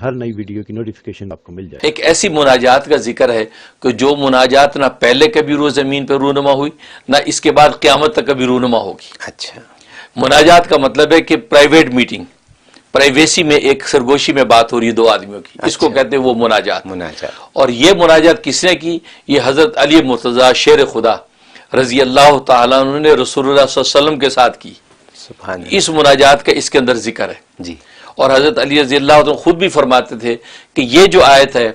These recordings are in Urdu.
ہر نئی ویڈیو کی نوٹیفیکیشن آپ کو مل جائے. ایک ایسی مناجات کا ذکر ہے کہ جو مناجات نہ پہلے کبھی روز زمین پہ رونما ہوئی نہ اس کے بعد قیامت تک کبھی رونما ہوگی. اچھا، مناجات کا مطلب ہے کہ پرائیویٹ میٹنگ، پرائیویسی میں ایک سرگوشی میں بات ہو رہی ہے دو آدمیوں کی، اس کو کہتے ہیں وہ مناجات. اور یہ مناجات کس نے کی؟ یہ حضرت علی مرتضیٰ شیر خدا رضی اللہ تعالیٰ عنہ نے رسول اللہ صلی اللہ علیہ وسلم کے ساتھ کی. سبحان اللہ. اس مناجات کا اس کے اندر ذکر ہے. جی. اور حضرت علی رضی اللہ عنہ خود بھی فرماتے تھے کہ یہ جو آیت ہے،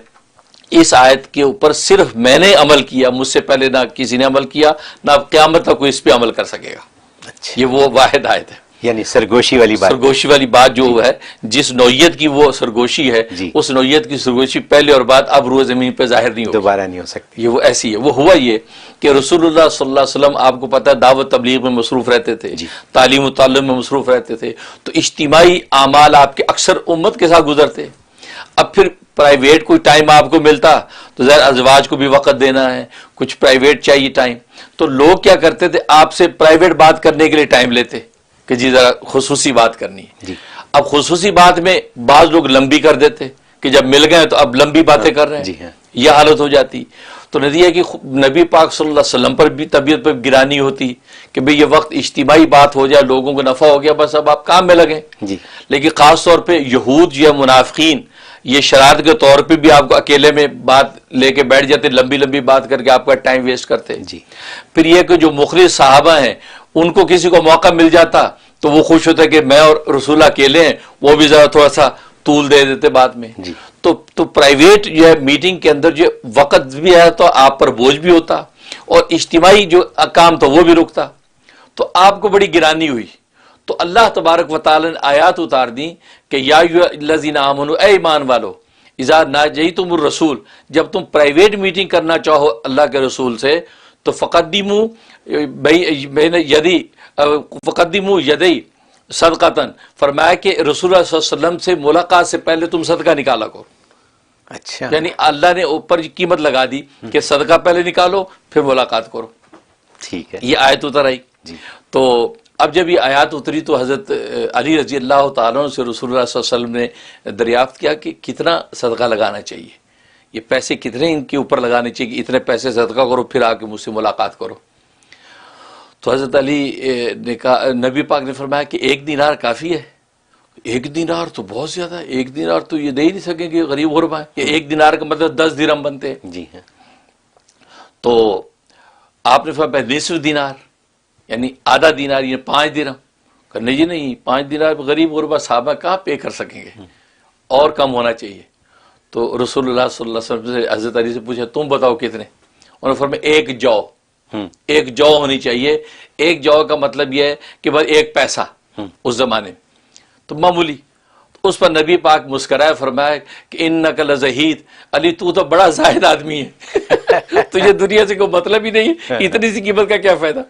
اس آیت کے اوپر صرف میں نے عمل کیا، مجھ سے پہلے نہ کسی نے عمل کیا، نہ قیامت تک کوئی اس پہ عمل کر سکے گا. اچھا. یہ وہ واحد آیت ہے، یعنی سرگوشی والی بات. سرگوشی والی بات جو ہے، جس نوعیت کی وہ سرگوشی ہے، اس نوعیت کی سرگوشی پہلے اور بعد اب روز زمین پہ ظاہر نہیں ہوگی، دوبارہ نہیں ہو سکتی. یہ وہ ایسی ہے. وہ ہوا یہ کہ رسول اللہ صلی اللہ علیہ وسلم آپ کو پتہ ہے دعوت تبلیغ میں مصروف رہتے تھے، تعلیم و تعلم میں مصروف رہتے تھے، تو اجتماعی اعمال آپ کے اکثر امت کے ساتھ گزرتے. اب پھر پرائیویٹ کوئی ٹائم آپ کو ملتا تو ظاہر ازواج کو بھی وقت دینا ہے، کچھ پرائیویٹ چاہیے ٹائم، تو لوگ کیا کرتے تھے آپ سے پرائیویٹ بات کرنے کے لیے ٹائم لیتے کہ جی ذرا خصوصی بات کرنی ہے. اب خصوصی بات میں بعض لوگ لمبی کر دیتے کہ جب مل گئے تو اب لمبی باتیں کر رہے ہیں، یہ حالت ہو جاتی. تو نتیجہ کہ نبی پاک صلی اللہ علیہ وسلم پر بھی طبیعت پر گرانی ہوتی کہ بھئی یہ وقت اجتماعی بات ہو جائے، لوگوں کو نفع ہو گیا، بس اب آپ کام میں لگیں. لیکن خاص طور پہ یہود یا منافقین یہ شرارت کے طور پہ بھی آپ کو اکیلے میں بات لے کے بیٹھ جاتے، لمبی لمبی بات کر کے آپ کا ٹائم ویسٹ کرتے. پھر یہ کہ جو مخلص صحابہ ہیں ان کو کسی کو موقع مل جاتا تو وہ خوش ہوتا کہ میں اور رسول اکیلے ہیں، وہ بھی ذرا تھوڑا سا طول دے دیتے بعد میں. تو پرائیویٹ جو ہے میٹنگ کے اندر جو وقت بھی ہے تو آپ پر بوجھ بھی ہوتا، اور اجتماعی جو کام تو وہ بھی رکتا، تو آپ کو بڑی گرانی ہوئی. تو اللہ تبارک و تعالی نے آیات اتار دی کہ یا ایھا الذین آمنوا، اے ایمان والو، اذا ناجیتم الرسول، جب تم پرائیویٹ میٹنگ کرنا چاہو اللہ کے رسول سے تو فقدموا بین یدی فقدموا یدی صدقتاً، فرمایا کہ رسول اللہ صلی اللہ علیہ وسلم سے ملاقات سے پہلے تم صدقہ نکالا کرو. اچھا، یعنی اللہ نے اوپر قیمت لگا دی کہ صدقہ پہلے نکالو پھر ملاقات کرو. ٹھیک ہے. یہ آیت اتر آئی. تو اب جب یہ آیات اتری تو حضرت علی رضی اللہ تعالیٰ عنہ سے رسول اللہ صلی اللہ علیہ وسلم نے دریافت کیا کہ کتنا صدقہ لگانا چاہیے، یہ پیسے کتنے ان کے اوپر لگانے چاہیے کہ اتنے پیسے صدقہ کرو پھر آ کے مجھ سے ملاقات کرو. تو حضرت علی نے کہا، نبی پاک نے فرمایا کہ 1 دینار کافی ہے. 1 دینار تو بہت زیادہ ہے، 1 دینار تو یہ دے ہی نہیں سکیں گے غریب غربا ہے. یہ 1 دینار کا مطلب 10 درہم بنتے ہیں. جی ہاں. تو آپ نے فرمایا نصف دینار یعنی آدھا دینار، یعنی 5 درہم. کرنے جی نہیں، 5 دینار غریب غربا صحابہ کہاں پے کر سکیں گے، اور کم ہونا چاہیے. تو رسول اللہ صلی اللہ علیہ وسلم سے حضرت علی سے پوچھا تم بتاؤ کتنے؟ انہوں نے فرمایا 1 جو. 1 جو ہونی چاہیے. 1 جو کا مطلب یہ ہے کہ بس 1 پیسہ اس زمانے میں تو معمولی. اس پر نبی پاک مسکرائے، فرمایا کہ انک لزہید، علی تو بڑا زاہد آدمی ہے، تجھے دنیا سے کوئی مطلب ہی نہیں ہے، اتنی سی قیمت کا کیا فائدہ.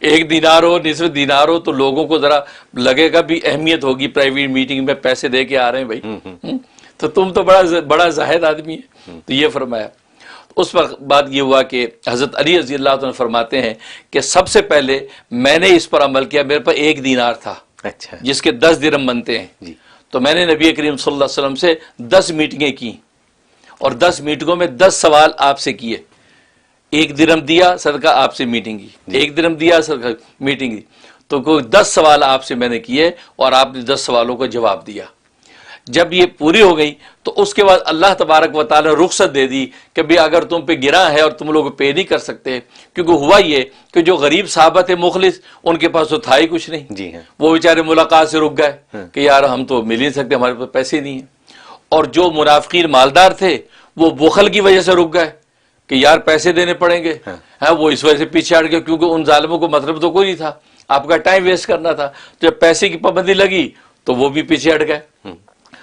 1 دینار ہو، نصف دینار ہو تو لوگوں کو ذرا لگے گا بھی اہمیت ہوگی، پرائیویٹ میٹنگ میں پیسے دے کے آ رہے ہیں بھائی، تو تم تو بڑا زاہد آدمی ہے. تو یہ فرمایا. اس وقت بات یہ ہوا کہ حضرت علی رضی اللہ عنہ فرماتے ہیں کہ سب سے پہلے میں نے اس پر عمل کیا، میرے پاس 1 دینار تھا جس کے 10 درہم بنتے ہیں. تو میں نے نبی کریم صلی اللہ علیہ وسلم سے 10 میٹنگیں کی اور 10 میٹنگوں میں 10 سوال آپ سے کیے. 1 درہم دیا صدقہ، آپ سے میٹنگ کی. 1 درہم دیا صدقہ، میٹنگ کی. تو کوئی 10 سوال آپ سے میں نے کیے اور آپ نے 10 سوالوں کا جواب دیا. جب یہ پوری ہو گئی تو اس کے بعد اللہ تبارک و تعالی رخصت دے دی کہ بھی اگر تم پہ گرا ہے اور تم لوگ پے نہیں کر سکتے، کیونکہ ہوا یہ کہ جو غریب صحابہ تھے مخلص، ان کے پاس تو تھا ہی کچھ نہیں. جی ہاں. وہ بیچارے ملاقات سے رک گئے کہ یار ہم تو مل ہی نہیں سکتے، ہمارے پاس پیسے نہیں ہیں. اور جو منافقین مالدار تھے وہ بخل کی وجہ سے رک گئے کہ یار پیسے دینے پڑیں گے، وہ اس وجہ سے پیچھے ہٹ گئے کیونکہ ان ظالموں کو مطلب تو کوئی نہیں تھا، آپ کا ٹائم ویسٹ کرنا تھا. تو جب پیسے کی پابندی لگی تو وہ بھی پیچھے ہٹ گئے.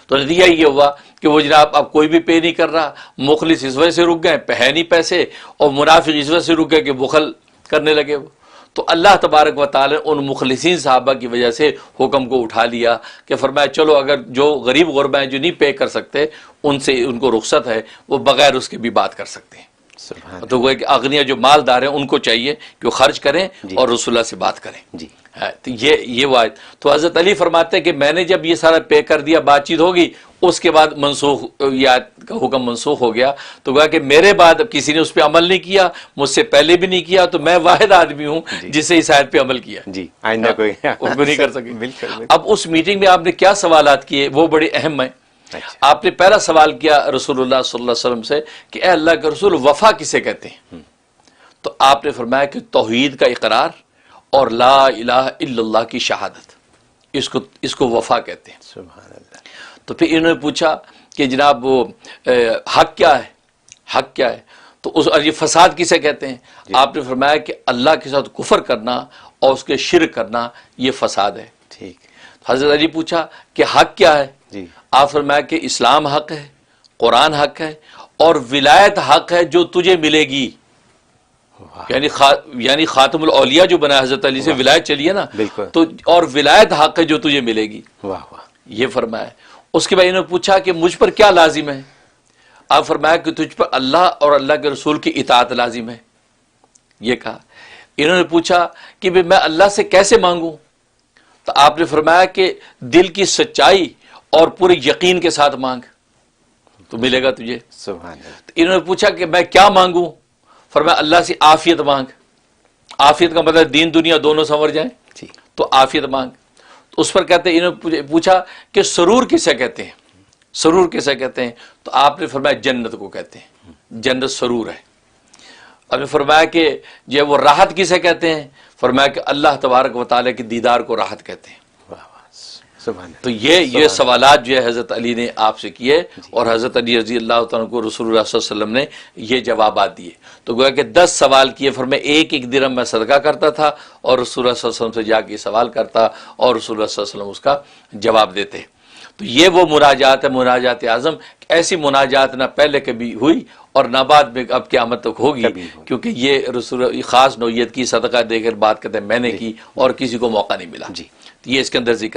تو نتیجہ یہ ہوا کہ وہ جناب اب کوئی بھی پے نہیں کر رہا، مخلص اس وجہ سے رک گئے ہے نہیں پیسے، اور منافق اس وجہ سے رک گئے کہ بخل کرنے لگے وہ. تو اللہ تبارک و تعالی ان مخلصین صحابہ کی وجہ سے حکم کو اٹھا لیا کہ فرمایا چلو اگر جو غریب غربا ہیں جو نہیں پے کر سکتے ان سے ان کو رخصت ہے، وہ بغیر اس کے بھی بات کر سکتے ہیں. تو وہ اغنیا جو مالدار ہیں ان کو چاہیے کہ وہ خرچ کریں اور رسول اللہ سے بات کریں. جی تو یہ وہ آیت. تو حضرت علی فرماتے ہیں کہ میں نے جب یہ سارا پے کر دیا، بات چیت ہوگی، اس کے بعد منسوخ یہ آیت کا حکم منسوخ ہو گیا، تو گویا کہ میرے بعد کسی نے اس پہ عمل نہیں کیا، مجھ سے پہلے بھی نہیں کیا، تو میں واحد آدمی ہوں جس سے اس آیت پہ عمل کیا جی آئندہ کوئی نہیں کر سکے۔ بالکل اب اس میٹنگ میں آپ نے کیا سوالات کیے وہ بڑے اہم ہیں۔ آپ نے پہلا سوال کیا رسول اللہ صلی اللہ علیہ وسلم سے کہ اے اللہ کے رسول وفا کسے کہتے ہیں؟ تو آپ نے فرمایا کہ توحید کا اقرار اور لا الہ الا اللہ کی شہادت، اس کو وفا کہتے ہیں۔ سبحان اللہ۔ تو پھر انہوں نے پوچھا کہ جناب وہ حق کیا ہے، حق کیا ہے؟ تو یہ فساد کسے کہتے ہیں؟ آپ نے فرمایا کہ اللہ کے ساتھ کفر کرنا اور اس کے شرک کرنا یہ فساد ہے۔ ٹھیک۔ حضرت علی پوچھا کہ حق کیا ہے؟ جی آپ فرمایا کہ اسلام حق ہے، قرآن حق ہے، اور ولایت حق ہے جو تجھے ملے گی۔ یعنی خاتم الاولیاء جو بنا حضرت علی سے ولایت چلی ہے نا، بالکل۔ تو اور ولایت حق ہے جو تجھے ملے گی، واہ واہ۔ یہ فرمایا۔ اس کے بعد انہوں نے پوچھا کہ مجھ پر کیا لازم ہے؟ آپ فرمایا کہ تجھ پر اللہ اور اللہ کے رسول کی اطاعت لازم ہے، یہ کہا۔ انہوں نے پوچھا کہ میں اللہ سے کیسے مانگوں؟ تو آپ نے فرمایا کہ دل کی سچائی اور پورے یقین کے ساتھ مانگ تو ملے گا تجھے۔ سبحان اللہ۔ تو انہوں نے پوچھا کہ میں کیا مانگوں؟ فرمایا اللہ سے عافیت مانگ۔ عافیت کا مطلب دین دنیا دونوں سنور جائیں، جی تو عافیت مانگ۔ تو اس پر کہتے ہیں، انہوں نے پوچھا کہ سرور کسے کہتے ہیں؟ سرور کسے کہتے ہیں؟ تو آپ نے فرمایا جنت کو کہتے ہیں، جنت سرور ہے۔ آپ نے فرمایا کہ جو وہ راحت کسے کہتے ہیں؟ فرمایا کہ اللہ تبارک و تعالیٰ کے دیدار کو راحت کہتے ہیں۔ واہ واہ۔ سبحان اللہ۔ تو یہ سوالات جو ہے حضرت علی نے آپ سے کیے، اور حضرت علی رضی اللہ تعالیٰ کو رسول اللہ صلی اللہ علیہ وسلم نے یہ جوابات دیے۔ تو گویا کہ 10 سوال کیے، فرمایا ایک ایک درہم میں صدقہ کرتا تھا اور رسول اللہ صلی اللہ علیہ وسلم سے جا کے سوال کرتا اور رسول اللہ صلی اللہ علیہ وسلم اس کا جواب دیتے۔ تو یہ وہ مناجات ہے، مناجات اعظم۔ ایسی مناجات نہ پہلے کبھی ہوئی اور نہ بعد میں اب قیامت تک ہوگی، کیونکہ یہ رسول خاص نوعیت کی صدقہ دے کر بات کرتے ہیں میں نے کی اور کسی کو موقع نہیں ملا۔ جی یہ اس کے اندر ذکر